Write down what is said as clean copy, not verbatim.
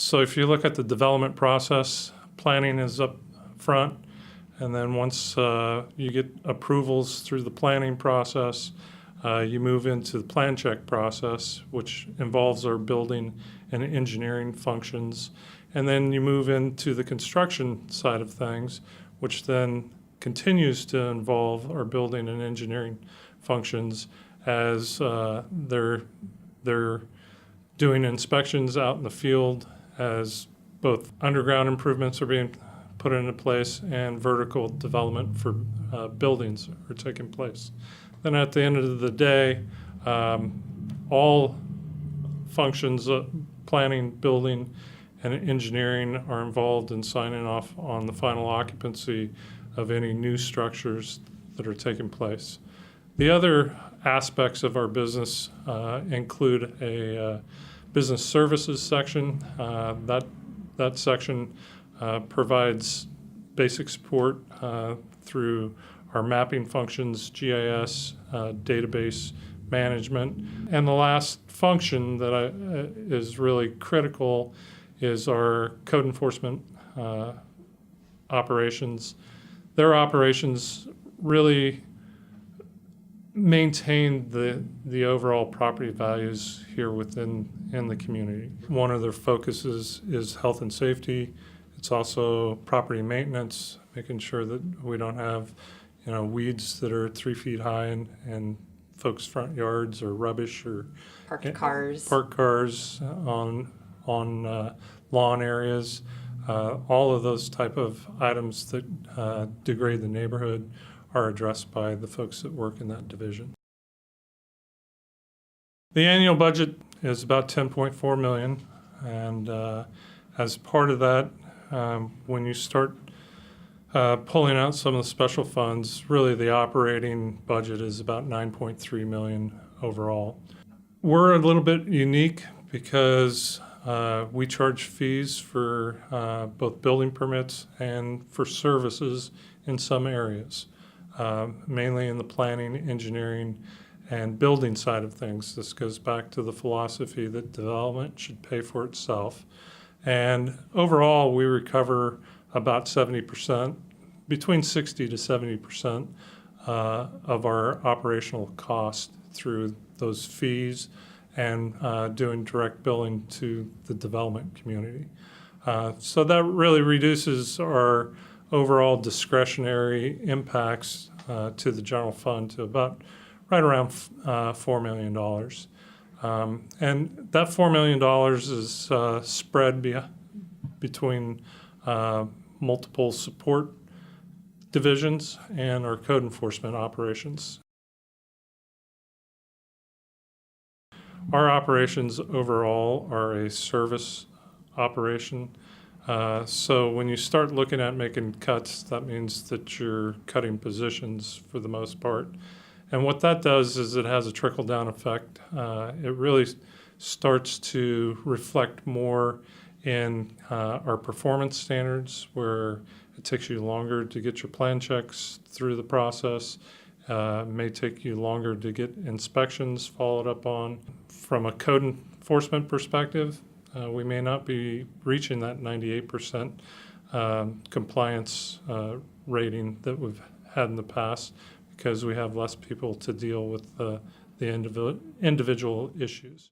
So if you look at the development process, planning is up front, and then once you get approvals through the planning process, you move into the plan check process, which involves our building and engineering functions. And then you move into the construction side of things, which then continues to involve our building and engineering functions as they're doing inspections out in the field, as both underground improvements are being put into place and vertical development for buildings are taking place. Then at the end of the day, all functions, planning, building, and engineering are involved in signing off on the final occupancy of any new structures that are taking place. The other aspects of our business include a business services section. That section provides basic support through our mapping functions, GIS, database management. And the last function that is really critical is our code enforcement operations. Their operations really maintain the overall property values here within the community. One of their focuses is health and safety. It's also property maintenance, making sure that we don't have weeds that are 3 feet high in folks' front yards, or rubbish, or parked cars on lawn areas. All of those type of items that degrade the neighborhood are addressed by the folks that work in that division. The annual budget is about $10.4 million, and as part of that, when you start pulling out some of the special funds, really the operating budget is about $9.3 million overall. We're a little bit unique because we charge fees for both building permits and for services in some areas, mainly in the planning, engineering, and building side of things. This goes back to the philosophy that development should pay for itself. And overall, we recover about 70%, between 60 to 70% of our operational cost through those fees and doing direct billing to the development community. So that really reduces our overall discretionary impacts to the general fund to about right around $4 million. And that $4 million is spread between multiple support divisions and our code enforcement operations. Our operations overall are a service operation. So when you start looking at making cuts, that means that you're cutting positions for the most part. And what that does is it has a trickle-down effect. It really starts to reflect more in our performance standards, where it takes you longer to get your plan checks through the process. It may take you longer to get inspections followed up on. From a code enforcement perspective, we may not be reaching that 98% compliance rating that we've had in the past, because we have less people to deal with the individual issues.